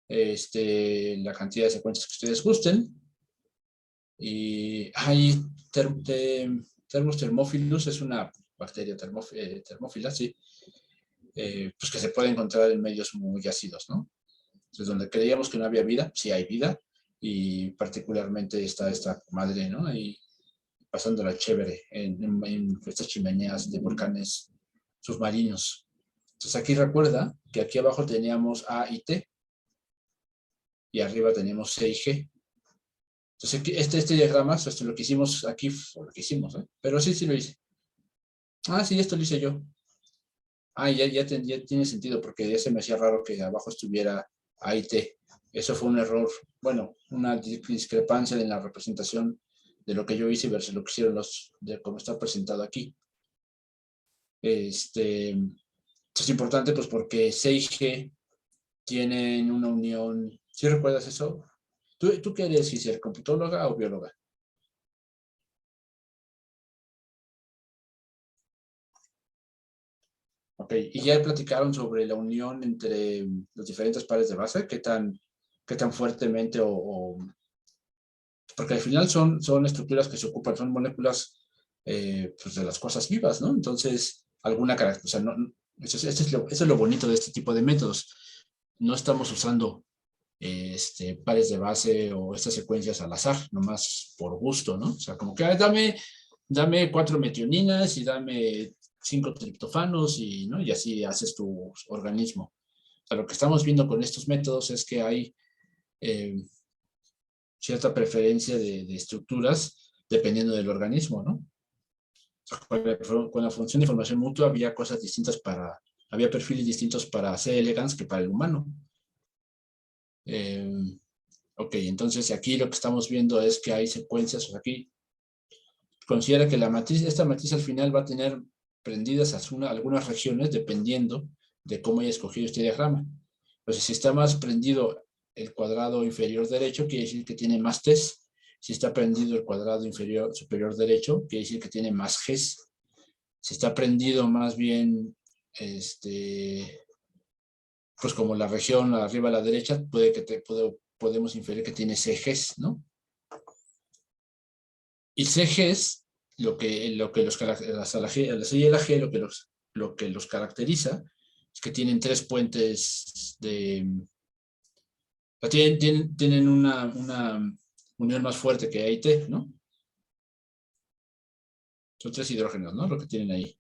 la cantidad de secuencias que ustedes gusten. Y hay Thermus thermophilus, es una bacteria termófila, sí, pues que se puede encontrar en medios muy ácidos, ¿no? Entonces, donde creíamos que no había vida, sí hay vida, y particularmente está esta madre, ¿no? Ahí pasándola chévere en estas chimeneas de volcanes submarinos. Entonces, aquí recuerda que aquí abajo teníamos A y T, y arriba teníamos C y G. Entonces, este diagrama, lo que hicimos aquí, lo que hicimos, ¿eh? Pero sí lo hice. Ah, sí, esto lo hice yo. Ah, ya tiene sentido, porque ya se me hacía raro que abajo estuviera A y T. Eso fue un error, bueno, una discrepancia en la representación de lo que yo hice versus lo que hicieron de cómo está presentado aquí. Esto es importante, pues, porque C y G tienen una unión. ¿Sí recuerdas eso? ¿Tú qué eres, Giselle, computóloga o bióloga? Ok, y ya platicaron sobre la unión entre los diferentes pares de base, qué tan fuertemente porque al final son estructuras que se ocupan, son moléculas pues de las cosas vivas, ¿no? Entonces, alguna característica, o sea, eso es lo bonito de este tipo de métodos. No estamos usando pares de base o estas secuencias al azar, nomás por gusto, ¿no? O sea, como que dame 4 metioninas y dame 5 triptófanos ¿no? Y así haces tu organismo. O sea, lo que estamos viendo con estos métodos es que hay eh, cierta preferencia de estructuras dependiendo del organismo, ¿no? Con la función de información mutua había cosas distintas había perfiles distintos para C. elegans que para el humano. Ok, entonces aquí lo que estamos viendo es que hay secuencias, o sea, aquí considera que esta matriz al final va a tener prendidas algunas regiones dependiendo de cómo haya escogido este diagrama. Entonces, si está más prendido el cuadrado inferior derecho, quiere decir que tiene más T's. Si está prendido el cuadrado superior derecho, quiere decir que tiene más G's. Si está prendido más bien, pues como la región arriba a la derecha, podemos inferir que tiene CGs, ¿no? Y CGs, la C y la G, lo que los caracteriza es que tienen 3 puentes tienen una unión más fuerte que A y T, ¿no? Son 3 hidrógenos, ¿no? Lo que tienen ahí.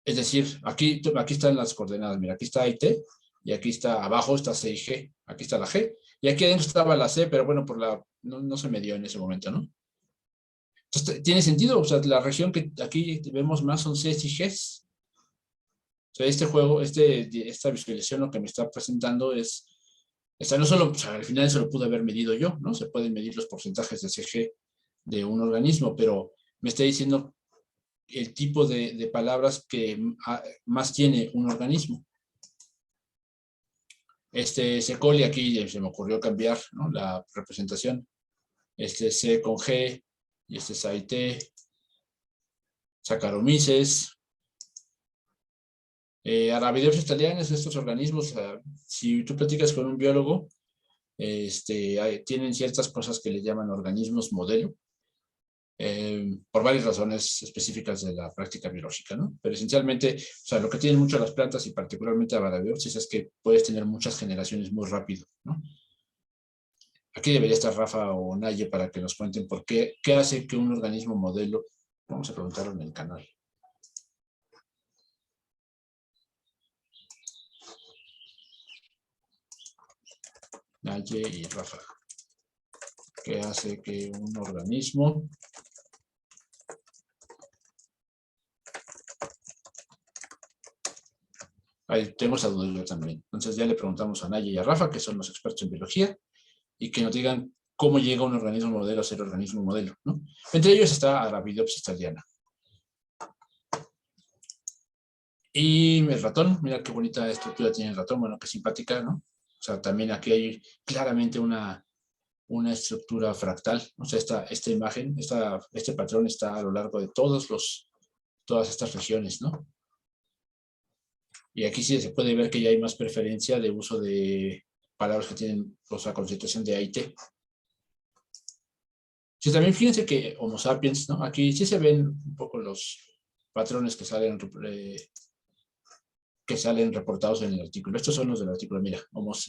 Es decir, aquí están las coordenadas. Mira, aquí está A y T, y aquí está, abajo está C y G. Aquí está la G. Y aquí adentro estaba la C, pero bueno, no se me dio en ese momento, ¿no? Entonces, ¿tiene sentido? O sea, la región que aquí vemos más son Cs y Gs. O sea, esta visualización lo que me está presentando no solo, o sea, al final eso lo pude haber medido yo, ¿no? Se pueden medir los porcentajes de CG de un organismo, pero me está diciendo el tipo de palabras que más tiene un organismo. C. coli, aquí se me ocurrió cambiar, ¿no? La representación. C con G y es A y T. Saccharomyces, Arabidopsis thaliana, estos organismos, si tú platicas con un biólogo, tienen ciertas cosas que le llaman organismos modelo, por varias razones específicas de la práctica biológica, ¿no? Pero esencialmente, o sea, lo que tienen mucho las plantas y particularmente Arabidopsis es que puedes tener muchas generaciones muy rápido, ¿no? Aquí debería estar Rafa o Naye para que nos cuenten por qué hace que un organismo modelo. Vamos a preguntarlo en el canal. Naye y Rafa. ¿Qué hace que un organismo ahí tengo esa duda yo también? Entonces ya le preguntamos a Naye y a Rafa, que son los expertos en biología, y que nos digan cómo llega un organismo modelo a ser organismo modelo, ¿no? Entre ellos está Arabidopsis thaliana. Y el ratón, mira qué bonita estructura tiene el ratón, bueno, qué simpática, ¿no? O sea, también aquí hay claramente una estructura fractal, o sea, esta imagen, este patrón está a lo largo de todas estas regiones, ¿no? Y aquí sí se puede ver que ya hay más preferencia de uso de palabras que tienen, o sea, concentración de AIT. Sí, también fíjense que Homo sapiens, ¿no? Aquí sí se ven un poco los patrones que salen reportados en el artículo. Estos son los del artículo, mira,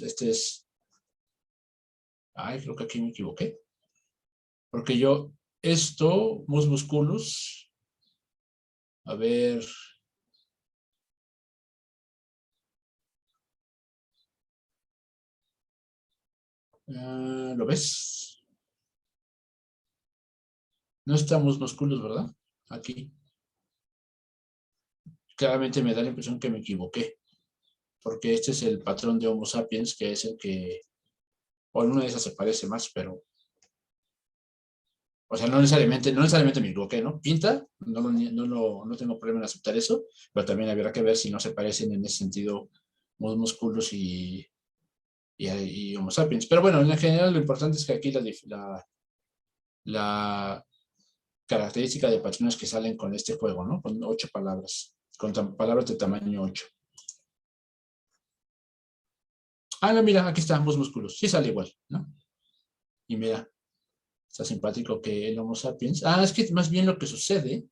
este es... Ay, creo que aquí me equivoqué. Porque mus musculus, a ver... ¿Lo ves? No estamos musculus, ¿verdad? Aquí. Claramente me da la impresión que me equivoqué. Porque este es el patrón de Homo sapiens, que es el que... O en una de esas se parece más, pero... O sea, no necesariamente me equivoqué, ¿no? Pinta, no tengo problema en aceptar eso, pero también habrá que ver si no se parecen en ese sentido mus musculus y Homo sapiens. Pero bueno, en general lo importante es que aquí la característica de patrones que salen con este juego, ¿no? Con 8 palabras, con palabras de tamaño 8. Ah, no, mira, aquí están ambos músculos. Sí sale igual, ¿no? Y mira, está simpático que el Homo sapiens. Ah, es que más bien lo que sucede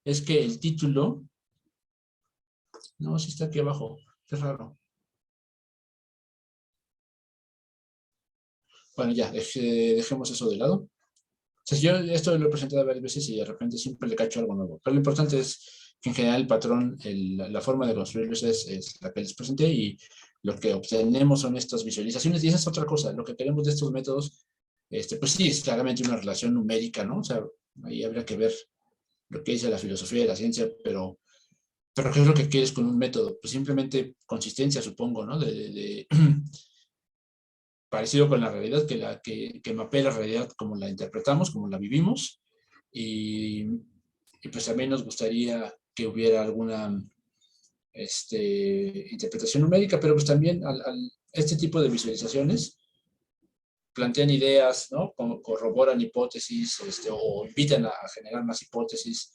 es que el título... No, sí está aquí abajo. Qué raro. Bueno, ya, dejemos eso de lado. O sea, yo esto lo he presentado varias veces y de repente siempre le cacho algo nuevo. Pero lo importante es que en general el patrón, la forma de construirlos es la que les presenté y lo que obtenemos son estas visualizaciones. Y esa es otra cosa. Lo que queremos de estos métodos, pues sí, es claramente una relación numérica, ¿no? O sea, ahí habría que ver lo que dice la filosofía de la ciencia, pero ¿qué es lo que quieres con un método? Pues simplemente consistencia, supongo, ¿no? Parecido con la realidad, que mapea la realidad como la interpretamos, como la vivimos, y, y pues también nos gustaría que hubiera alguna interpretación numérica, pero pues también este tipo de visualizaciones plantean ideas, ¿no? Corroboran hipótesis, o invitan a generar más hipótesis.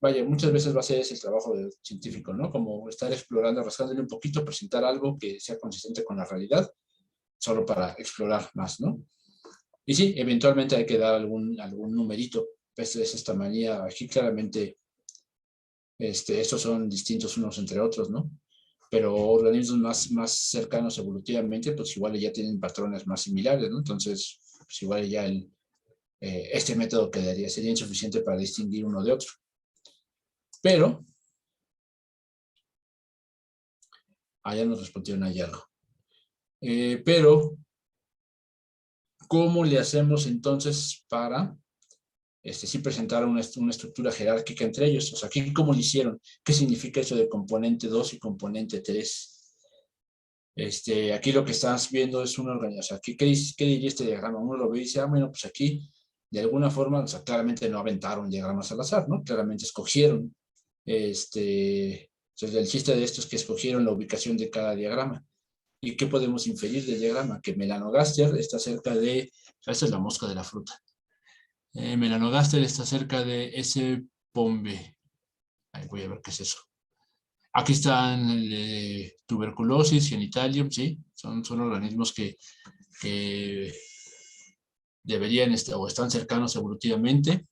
Vaya, muchas veces va a ser ese el trabajo del científico, ¿no? Como estar explorando, rascándole un poquito, presentar algo que sea consistente con la realidad, solo para explorar más, ¿no? Y sí, eventualmente hay que dar algún numerito. Esta es esta manía. Aquí claramente estos son distintos unos entre otros, ¿no? Pero organismos más cercanos evolutivamente, pues igual ya tienen patrones más similares, ¿no? Entonces, pues igual ya este método sería insuficiente para distinguir uno de otro. Pero, ya nos respondieron ahí algo. Pero, ¿cómo le hacemos entonces para sí presentar una estructura jerárquica entre ellos? O sea, ¿cómo lo hicieron? ¿Qué significa eso de componente 2 y componente 3? Aquí lo que estás viendo es una organización. ¿Qué diría este diagrama? Uno lo ve y dice, bueno, pues aquí, de alguna forma, o sea, claramente no aventaron diagramas al azar, ¿no? Claramente escogieron, entonces el chiste de esto es que escogieron la ubicación de cada diagrama. ¿Y qué podemos inferir del diagrama? Que Melanogaster está cerca de, esta es la mosca de la fruta. Melanogaster está cerca de ese pombe. Ahí voy a ver qué es eso. Aquí están tuberculosis, genitalium, sí, son organismos que deberían estar o están cercanos evolutivamente.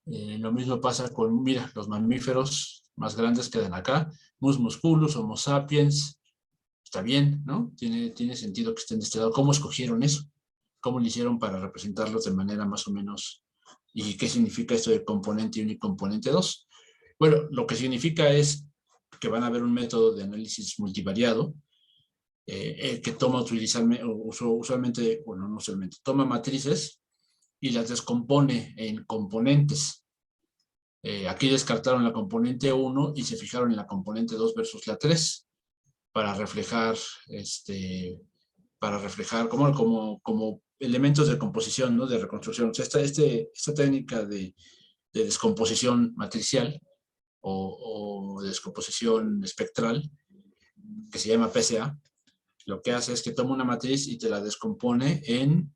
Lo mismo pasa con, mira, los mamíferos más grandes quedan acá. Mus musculus, Homo sapiens. Está bien, ¿no? Tiene sentido que estén de este lado. ¿Cómo escogieron eso? ¿Cómo lo hicieron para representarlos de manera más o menos? ¿Y qué significa esto de componente 1 y componente 2? Bueno, lo que significa es que van a haber un método de análisis multivariado que toma usualmente, bueno, no usualmente, toma matrices y las descompone en componentes. Aquí descartaron la componente 1 y se fijaron en la componente 2 versus la 3 para reflejar, como elementos de composición, ¿no? De reconstrucción. O sea, esta técnica de descomposición matricial o de descomposición espectral, que se llama PSA, lo que hace es que toma una matriz y te la descompone en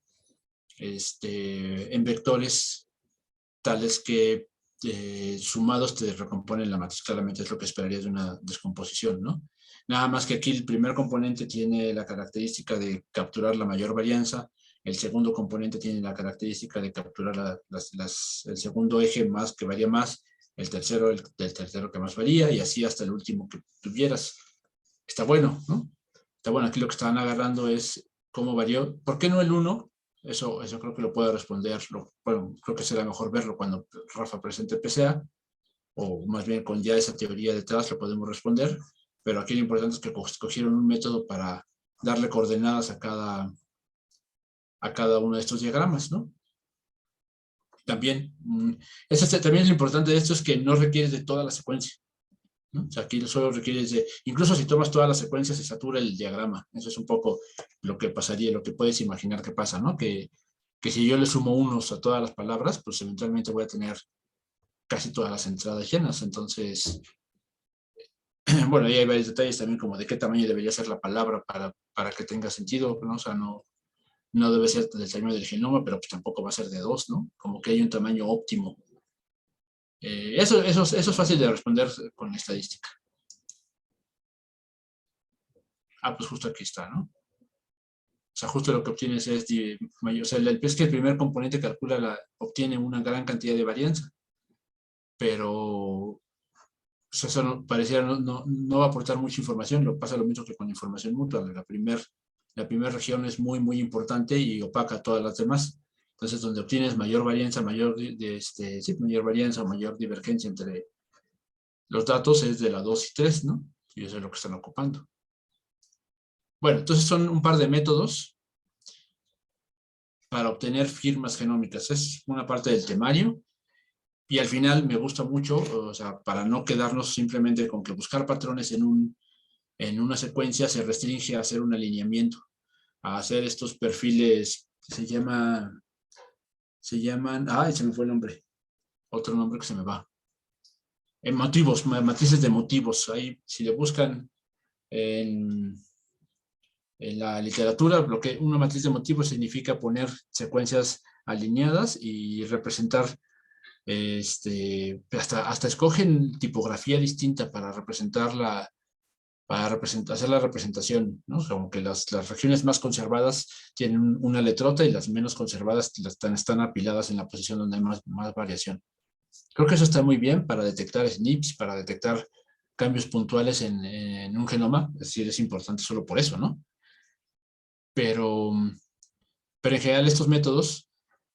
vectores tales que sumados te recomponen la matriz. Claramente es lo que esperarías de una descomposición, ¿no? Nada más que aquí el primer componente tiene la característica de capturar la mayor varianza, el segundo componente tiene la característica de capturar el segundo eje más que varía más, el tercero que más varía, y así hasta el último que tuvieras. Está bueno, ¿no? Está bueno, aquí lo que estaban agarrando es cómo varió. ¿Por qué no el 1? Eso creo que lo puede responder. Bueno, creo que será mejor verlo cuando Rafa presente PCA, o más bien con ya esa teoría detrás lo podemos responder. Pero aquí lo importante es que escogieron un método para darle coordenadas a cada uno de estos diagramas, ¿no? También, también es lo importante de esto, es que no requieres de toda la secuencia, ¿no? O sea, aquí solo requieres de, incluso si tomas toda la secuencia se satura el diagrama. Eso es un poco lo que pasaría, lo que puedes imaginar que pasa, ¿no? Que si yo le sumo unos a todas las palabras, pues eventualmente voy a tener casi todas las entradas llenas. Entonces, bueno, ahí hay varios detalles también como de qué tamaño debería ser la palabra para que tenga sentido, ¿no? O sea, no debe ser del tamaño del genoma, pero pues tampoco va a ser de 2, ¿no? Como que hay un tamaño óptimo. Eso es fácil de responder con estadística. Pues justo aquí está, ¿no? O sea, justo lo que obtienes es, o sea, es que el primer componente obtiene una gran cantidad de varianza, pero o sea, eso pareciera no va a aportar mucha información. Pasa lo mismo que con información mutua. La primera región es muy, muy importante y opaca a todas las demás. Entonces, donde obtienes mayor varianza, mayor varianza o mayor divergencia entre los datos es de la 2 y 3, ¿no? Y eso es lo que están ocupando. Bueno, entonces son un par de métodos para obtener firmas genómicas. Es una parte del temario y al final me gusta mucho, o sea, para no quedarnos simplemente con que buscar patrones en una secuencia se restringe a hacer un alineamiento, a hacer estos perfiles, se llaman, se me fue el nombre, otro nombre que se me va. Matrices de motivos. Ahí, si le buscan en la literatura, una matriz de motivos significa poner secuencias alineadas y representar, hasta escogen tipografía distinta para hacer la representación, ¿no? Como que las regiones más conservadas tienen una letrota y las menos conservadas están apiladas en la posición donde hay más variación. Creo que eso está muy bien para detectar SNPs, para detectar cambios puntuales en un genoma. Es decir, es importante solo por eso, ¿no? Pero en general estos métodos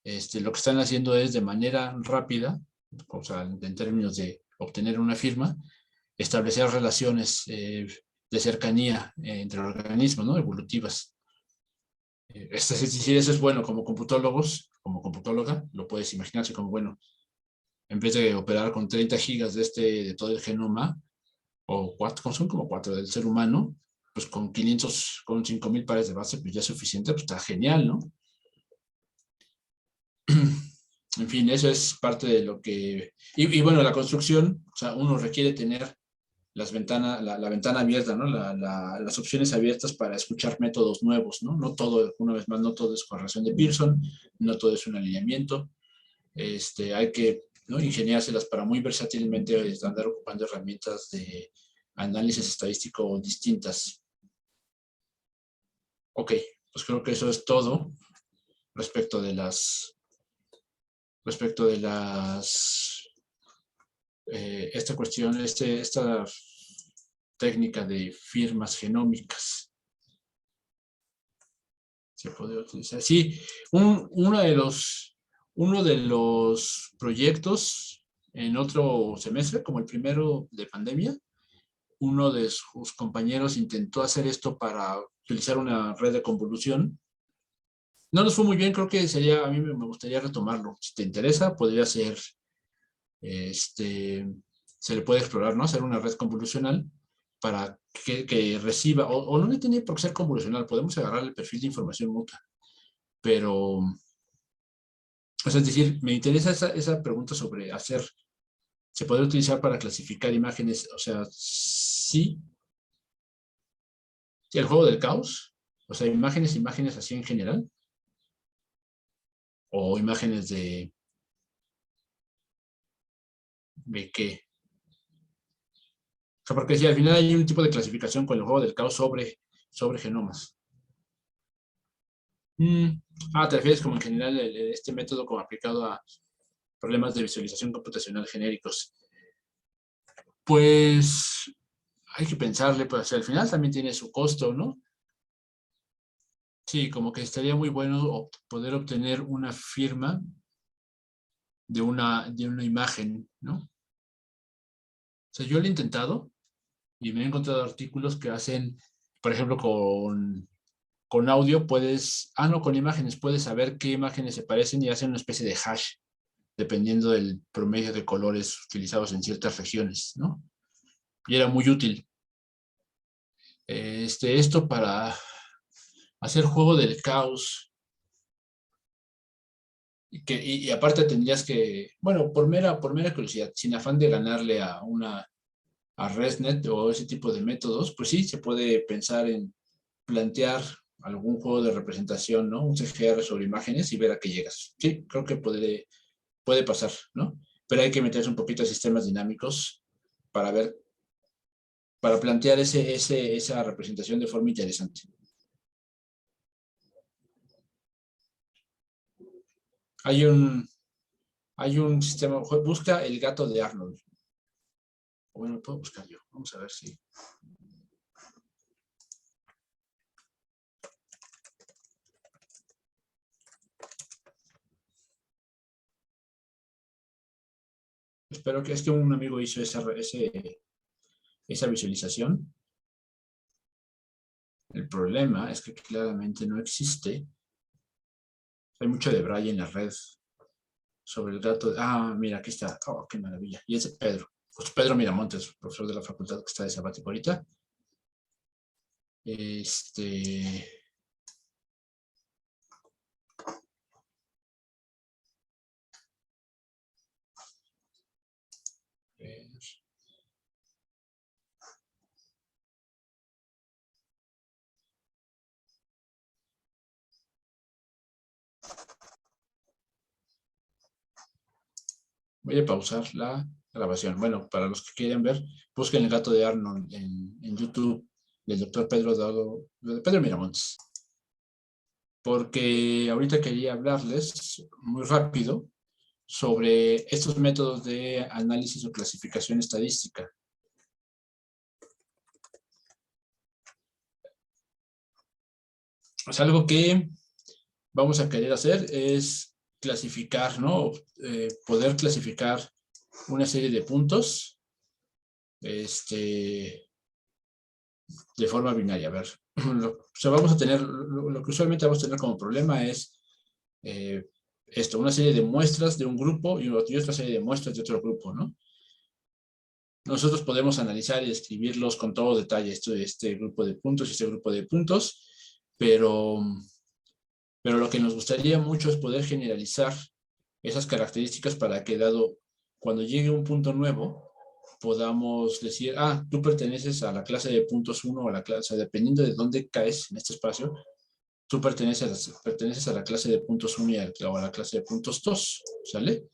lo que están haciendo es de manera rápida, o sea, en términos de obtener una firma, establecer relaciones de cercanía entre organismos, ¿no? Evolutivas. Es decir, eso es bueno como computólogos, como computóloga, lo puedes imaginarse como, bueno, en vez de operar con 30 gigas de todo el genoma, o 4, son como 4 del ser humano, pues con 5.000 pares de base, pues ya es suficiente, pues está genial, ¿no? En fin, eso es parte de lo que... Y bueno, la construcción, o sea, uno requiere tener la ventana abierta, ¿no? Las opciones abiertas para escuchar métodos nuevos, ¿no? No todo, una vez más, no todo es correlación de Pearson, no todo es un alineamiento. Hay que ¿no? Ingeniárselas para muy versátilmente andar ocupando herramientas de análisis estadístico distintas. Ok, pues creo que eso es todo respecto de las esta cuestión, esta técnica de firmas genómicas. Se puede utilizar. Sí, uno de los proyectos en otro semestre, como el primero de pandemia, uno de sus compañeros intentó hacer esto para utilizar una red de convolución. No nos fue muy bien, creo que a mí me gustaría retomarlo. Si te interesa, podría ser, se le puede explorar, ¿no? Hacer una red convolucional para que reciba, o no tiene por qué ser convolucional, podemos agarrar el perfil de información mutua, pero, o sea, es decir, me interesa esa pregunta sobre se puede utilizar para clasificar imágenes, o sea, sí, el juego del caos, o sea, imágenes así en general, o imágenes de qué. O sea, porque si al final hay un tipo de clasificación con el juego del caos sobre genomas. Te refieres como en general este método como aplicado a problemas de visualización computacional genéricos. Pues hay que pensarle, pues al final también tiene su costo, ¿no? Sí, como que estaría muy bueno poder obtener una firma de una imagen, ¿no? O sea, yo lo he intentado y me he encontrado artículos que hacen, por ejemplo, con audio con imágenes puedes saber qué imágenes se parecen y hacen una especie de hash, dependiendo del promedio de colores utilizados en ciertas regiones, ¿no? Y era muy útil. Esto para hacer juego del caos. Y aparte tendrías que, bueno, por mera curiosidad, sin afán de ganarle a ResNet o ese tipo de métodos, pues sí, se puede pensar en plantear algún juego de representación, ¿no? Un CGR sobre imágenes y ver a qué llegas. Sí, creo que puede pasar, ¿no? Pero hay que meterse un poquito a sistemas dinámicos para ver, para plantear esa representación de forma interesante. Hay un sistema, busca el gato de Arnold. Bueno, puedo buscar yo. Vamos a ver si. Espero que es que un amigo hizo esa visualización. El problema es que claramente no existe. Hay mucho de Braille en la red sobre el gato. Mira, aquí está. Oh, qué maravilla. Y ese Pedro. Pues Pedro Miramontes, profesor de la facultad que está de sabático ahorita. Voy a pausar la grabación. Bueno, para los que quieren ver, busquen el gato de Arnold en YouTube del doctor Pedro Miramontes. Porque ahorita quería hablarles muy rápido sobre estos métodos de análisis o clasificación estadística. Pues algo que vamos a querer hacer es clasificar, ¿no? Poder clasificar una serie de puntos de forma binaria. A ver, vamos a tener, lo que usualmente vamos a tener como problema es una serie de muestras de un grupo y otra serie de muestras de otro grupo, ¿no? Nosotros podemos analizar y escribirlos con todo detalle, este grupo de puntos y este grupo de puntos, pero lo que nos gustaría mucho es poder generalizar esas características para que cuando llegue un punto nuevo, podamos decir, tú perteneces a la clase de puntos 1 o a la clase, dependiendo de dónde caes en este espacio, tú perteneces a la clase de puntos 1 o a la clase de puntos 2, ¿sale?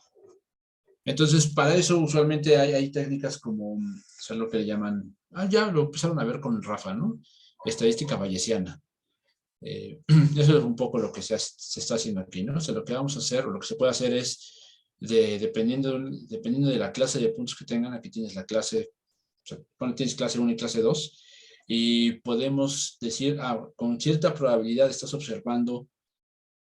Entonces, para eso usualmente hay técnicas como, son lo que le llaman, ya lo empezaron a ver con Rafa, ¿no? Estadística bayesiana. Eso es un poco lo que se está haciendo aquí, ¿no? O sea, lo que vamos a hacer, o lo que se puede hacer es, dependiendo de la clase de puntos que tengan, aquí tienes la clase, o sea, bueno, tienes clase 1 y clase 2, y podemos decir, con cierta probabilidad estás observando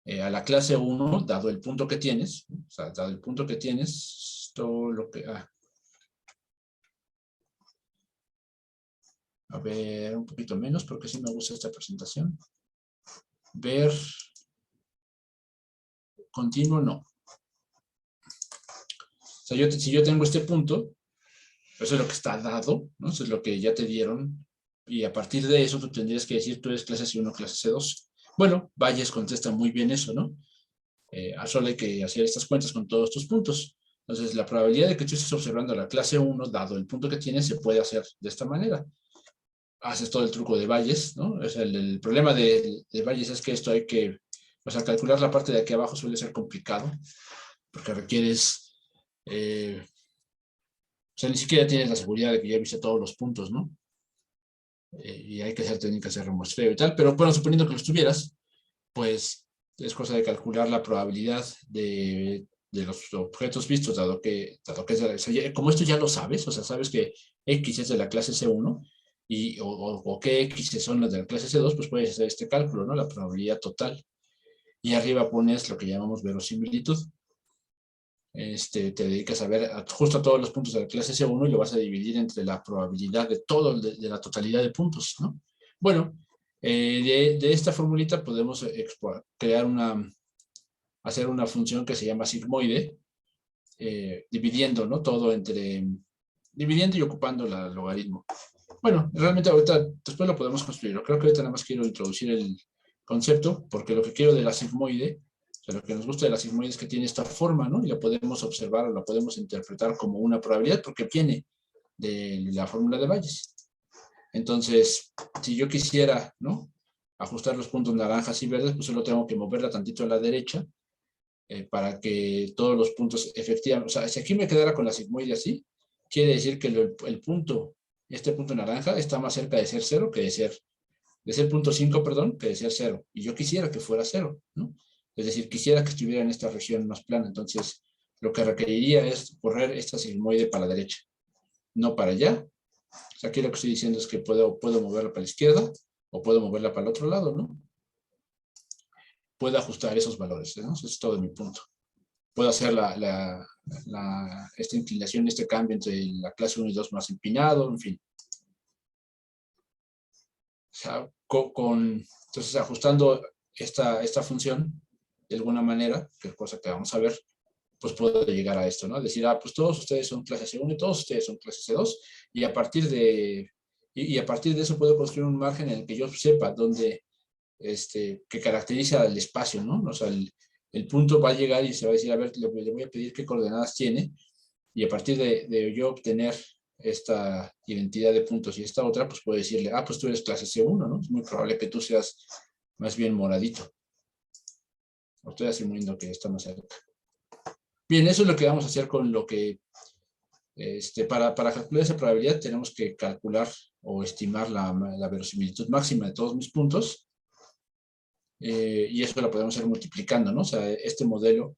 a la clase 1, dado el punto que tienes, ¿no? O sea, dado el punto que tienes, todo lo que... a ver, un poquito menos, porque sí me gusta esta presentación. Ver continuo, no. O sea, si yo tengo este punto, eso es lo que está dado, ¿no? Eso es lo que ya te dieron. Y a partir de eso, tú tendrías que decir, tú eres clase C1, clase C2. Bueno, Bayes contesta muy bien eso, ¿no? Solo hay que hacer estas cuentas con todos tus puntos. Entonces, la probabilidad de que tú estés observando la clase 1, dado el punto que tienes, se puede hacer de esta manera. Haces todo el truco de Bayes, ¿no? O sea, el problema de Bayes es que esto hay que, o sea, calcular la parte de aquí abajo suele ser complicado, porque requieres, o sea, ni siquiera tienes la seguridad de que ya viste todos los puntos, ¿no? Y hay que hacer técnicas de remuestreo y tal, pero bueno, suponiendo que los tuvieras, pues es cosa de calcular la probabilidad de los objetos vistos, o sea, como esto ya lo sabes, o sea, sabes que X es de la clase C1 o que X son las de la clase C2, pues puedes hacer este cálculo, ¿no? La probabilidad total. Y arriba pones lo que llamamos verosimilitud. Te dedicas a ver justo a todos los puntos de la clase C1 y lo vas a dividir entre la probabilidad de todo, de la totalidad de puntos, ¿no? Bueno, de esta formulita podemos hacer una función que se llama sigmoide, dividiendo, ¿no? Todo dividiendo y ocupando la logaritmo. Bueno, realmente ahorita, después lo podemos construir. Creo que ahorita nada más quiero introducir el concepto, porque lo que quiero de la sigmoide, o sea, lo que nos gusta de la sigmoide es que tiene esta forma, ¿no? Y la podemos observar o la podemos interpretar como una probabilidad, porque viene de la fórmula de Bayes. Entonces, si yo quisiera, ¿no? Ajustar los puntos naranjas y verdes, pues solo tengo que moverla tantito a la derecha para que todos los puntos efectivamente, o sea, si aquí me quedara con la sigmoide así, quiere decir que el punto, este punto naranja, está más cerca de ser 0 que de ser punto 5, perdón, que de ser 0. Y yo quisiera que fuera 0, ¿no? Es decir, quisiera que estuviera en esta región más plana. Entonces, lo que requeriría es correr esta sigmoide para la derecha, no para allá. O sea, aquí lo que estoy diciendo es que puedo moverla para la izquierda o puedo moverla para el otro lado, ¿no? Puedo ajustar esos valores, ¿no? Eso es todo mi punto. Puedo hacer esta inclinación, este cambio entre la clase 1 y 2 más empinado, en fin. O sea, entonces, ajustando esta función, de alguna manera, que es cosa que vamos a ver, pues puedo llegar a esto, ¿no? Decir, pues todos ustedes son clase C1 y todos ustedes son clase C2, y a partir de eso puedo construir un margen en el que yo sepa dónde, que caracteriza el espacio, ¿no? O sea, el punto va a llegar y se va a decir, a ver, le voy a pedir qué coordenadas tiene, y a partir de yo obtener esta identidad de puntos y esta otra, pues puedo decirle, pues tú eres clase C1, ¿no? Es muy probable que tú seas más bien moradito. Estoy asumiendo que está más cerca. Bien, eso es lo que vamos a hacer con lo que, para calcular esa probabilidad tenemos que calcular o estimar la verosimilitud máxima de todos mis puntos, y eso lo podemos hacer multiplicando, ¿no? O sea, este modelo,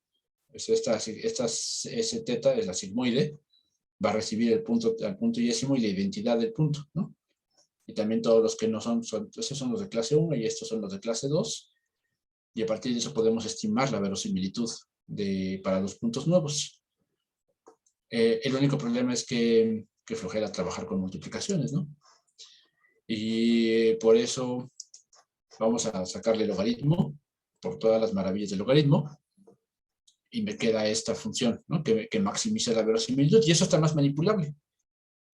esta S teta es la sigmoide, va a recibir al punto yésimo y la identidad del punto, ¿no? Y también todos los que no esos son los de clase 1 y estos son los de clase 2, y a partir de eso podemos estimar la verosimilitud para los puntos nuevos. El único problema es que flojera trabajar con multiplicaciones, ¿no? Y por eso vamos a sacarle logaritmo por todas las maravillas del logaritmo, y me queda esta función, ¿no? que maximiza la verosimilitud, y eso está más manipulable,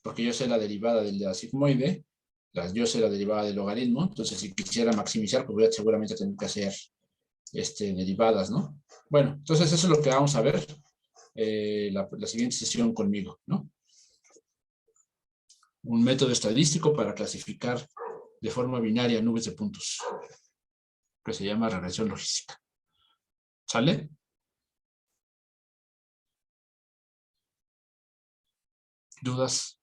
porque yo sé la derivada de la sigmoide, yo sé la derivada del logaritmo, entonces si quisiera maximizar, pues voy a seguramente tener que hacer derivadas, ¿no? Bueno, entonces eso es lo que vamos a ver la siguiente sesión conmigo, ¿no? Un método estadístico para clasificar de forma binaria nubes de puntos, que se llama regresión logística. ¿Sale? ¿Dudas?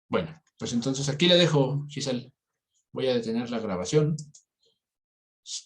Bueno, pues entonces aquí le dejo, Giselle. Voy a detener la grabación.